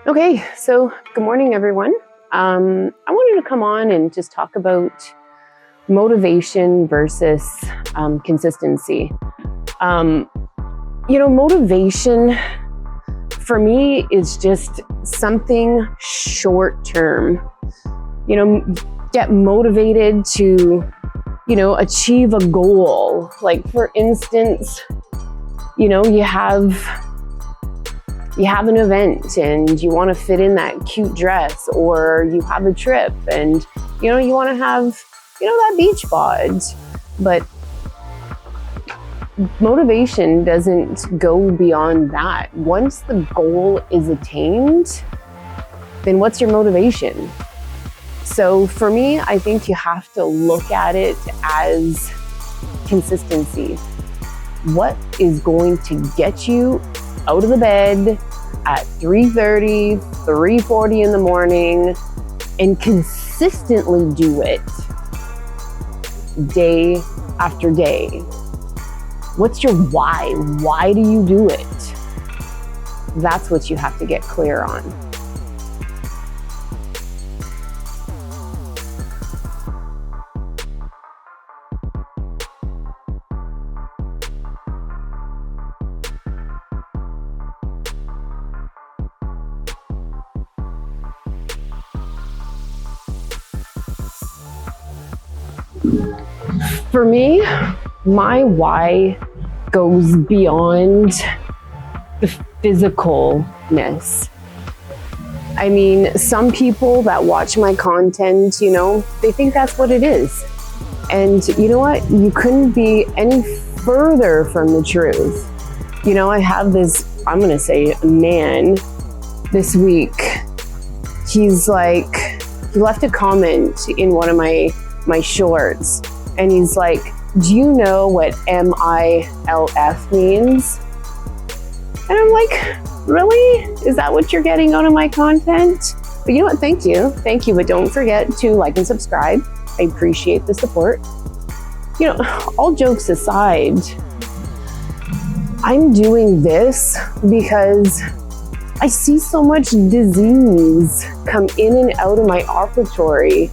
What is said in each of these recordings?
Okay, so good morning, everyone. I wanted to come on and just talk about motivation versus consistency. Motivation for me is just something short term. Get motivated to, achieve a goal. Like, for instance, you have an event and you want to fit in that cute dress, or you have a trip and you want to have that beach bod. But motivation doesn't go beyond that. Once the goal is attained, then what's your motivation? So for me, I think you have to look at it as consistency. What is going to get you out of the bed at 3:30, 3:40 in the morning, and consistently do it day after day? What's your why? Why do you do it? That's what you have to get clear on. For me, my why goes beyond the physicalness. I mean, some people that watch my content, they think that's what it is. And you know what? You couldn't be any further from the truth. I have this, I'm going to say, man this week. He left a comment in one of my shorts, and he's like, do you know what MILF means? And I'm like, really? Is that what you're getting out of my content? But you know what? Thank you, but don't forget to like and subscribe. I appreciate the support. All jokes aside, I'm doing this because I see so much disease come in and out of my operatory.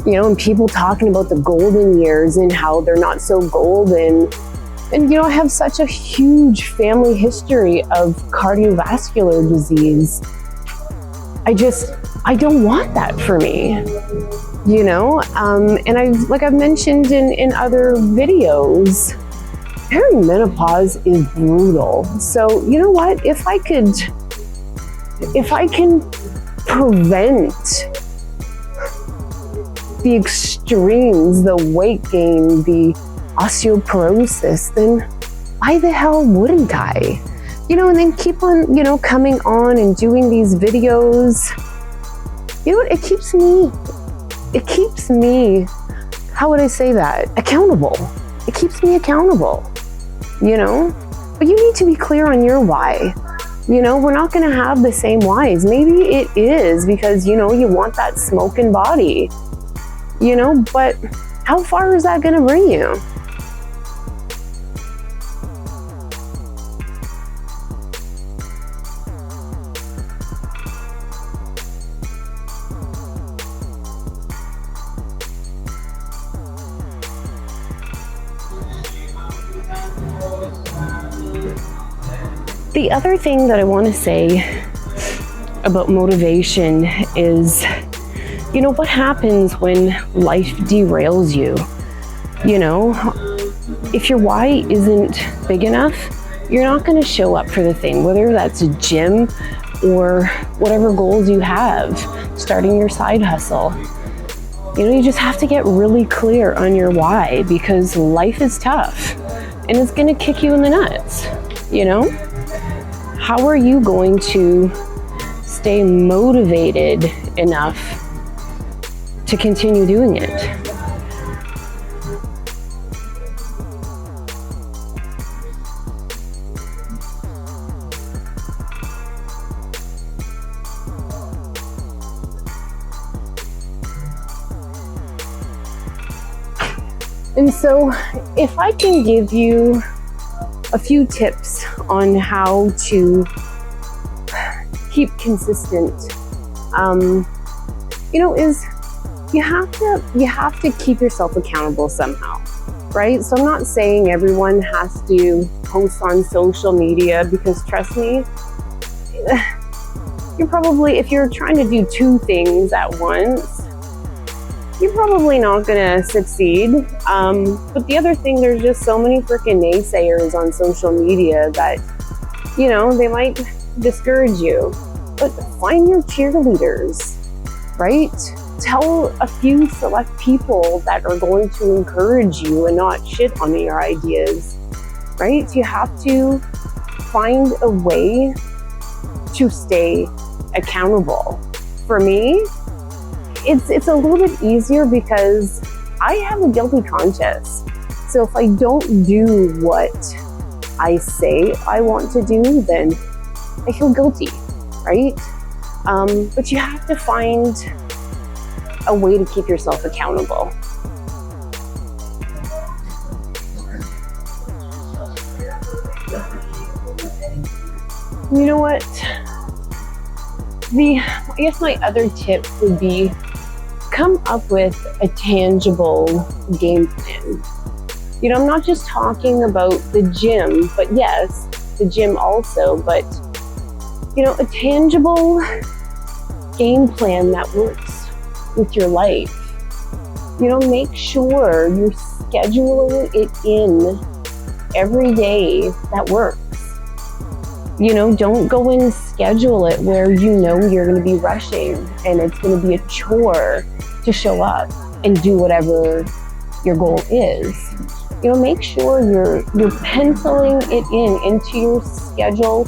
And people talking about the golden years and how they're not so golden. And, I have such a huge family history of cardiovascular disease. I don't want that for me, and I've mentioned in other videos, perimenopause is brutal. So, you know what? If I can prevent the extremes, the weight gain, the osteoporosis, then why the hell wouldn't I? And then keep on, coming on and doing these videos. You know what? It keeps me, how would I say that? Accountable. It keeps me accountable, But you need to be clear on your why. We're not going to have the same whys. Maybe it is because, you want that smoking body. But how far is that going to bring you? The other thing that I want to say about motivation is, what happens when life derails you? If your why isn't big enough, you're not going to show up for the thing, whether that's a gym or whatever goals you have, starting your side hustle. You just have to get really clear on your why, because life is tough and it's going to kick you in the nuts. How are you going to stay motivated enough to continue doing it? And so if I can give you a few tips on how to keep consistent, is you have to keep yourself accountable somehow, right? So I'm not saying everyone has to post on social media, because trust me, you're probably, if you're trying to do two things at once, you're probably not gonna succeed. But the other thing, there's just so many freaking naysayers on social media that, they might discourage you. But find your cheerleaders, right? Tell a few select people that are going to encourage you and not shit on your ideas, right? You have to find a way to stay accountable. For me, it's a little bit easier because I have a guilty conscience. So if I don't do what I say I want to do, then I feel guilty, right? But you have to find a way to keep yourself accountable. You know what? I guess my other tip would be come up with a tangible game plan. I'm not just talking about the gym, but yes, the gym also, but a tangible game plan that works with your life. Make sure you're scheduling it in every day that works. Don't go and schedule it where you're going to be rushing and it's going to be a chore to show up and do whatever your goal is. Make sure you're penciling it into your schedule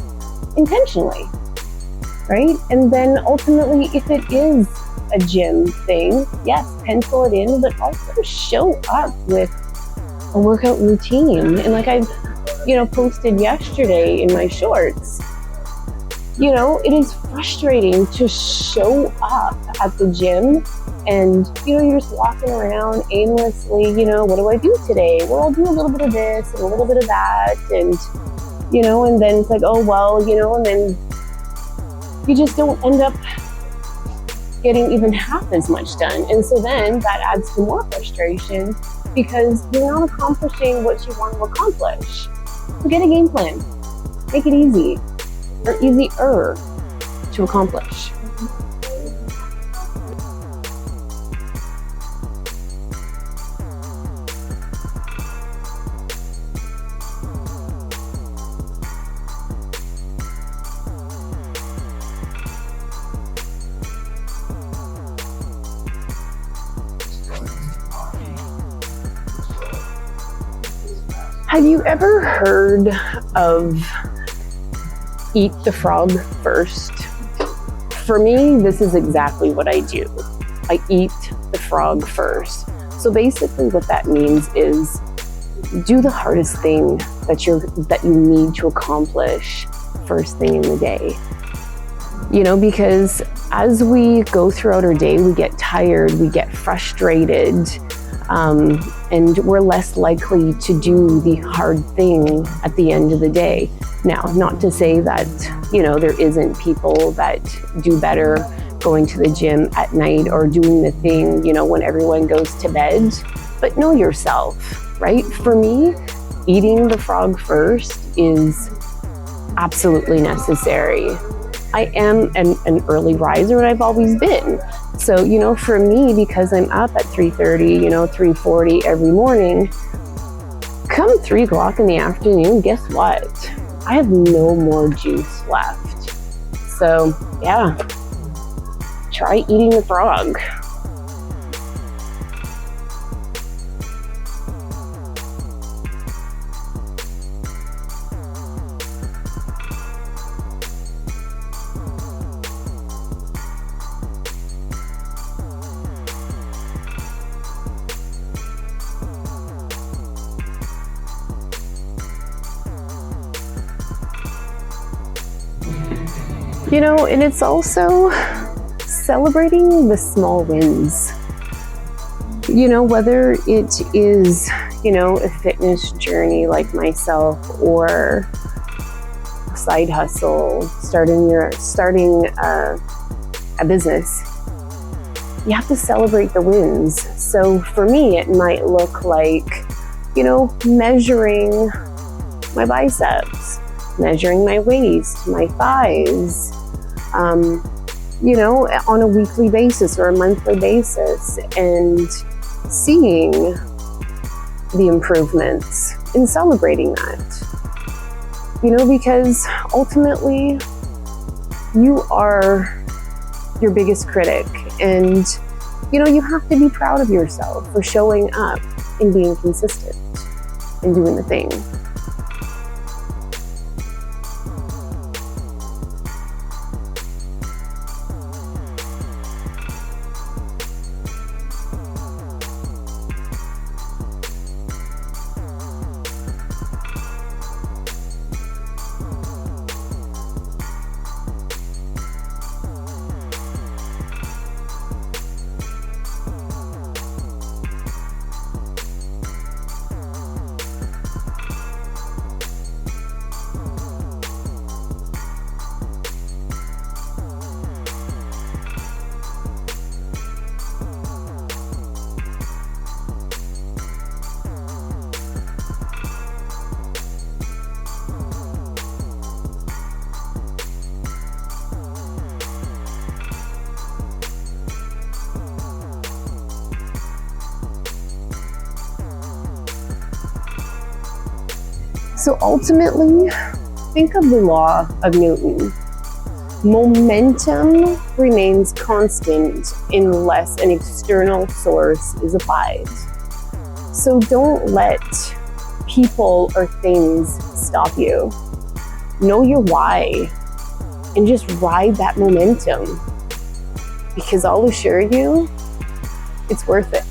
intentionally, right? And then ultimately, if it is a gym thing, yes, pencil it in, but also show up with a workout routine. And like I posted yesterday in my shorts, it is frustrating to show up at the gym and, you're just walking around aimlessly, what do I do today? Well, I'll do a little bit of this and a little bit of that. And, and then it's like, oh, well, and then you just don't end up getting even half as much done. And so then that adds to more frustration because you're not accomplishing what you want to accomplish. So get a game plan. Make it easy or easier to accomplish. Have you ever heard of eat the frog first? For me, this is exactly what I do. I eat the frog first. So basically what that means is do the hardest thing that you need to accomplish first thing in the day. Because as we go throughout our day, we get tired, we get frustrated, and we're less likely to do the hard thing at the end of the day. Now, not to say that, there isn't people that do better going to the gym at night or doing the thing, when everyone goes to bed, but know yourself, right? For me, eating the frog first is absolutely necessary. I am an early riser, and I've always been. So, for me, because I'm up at 3:30, 3:40 every morning, come 3 o'clock in the afternoon, guess what? I have no more juice left. So, yeah, try eating the frog. And it's also celebrating the small wins. Whether it is, a fitness journey like myself or side hustle, starting a business, you have to celebrate the wins. So for me, it might look like, measuring my biceps, measuring my waist, my thighs, on a weekly basis or a monthly basis, and seeing the improvements and celebrating that. Because ultimately you are your biggest critic, and you have to be proud of yourself for showing up and being consistent and doing the thing. So ultimately, think of the law of Newton. Momentum remains constant unless an external source is applied. So don't let people or things stop you. Know your why and just ride that momentum, because I'll assure you, it's worth it.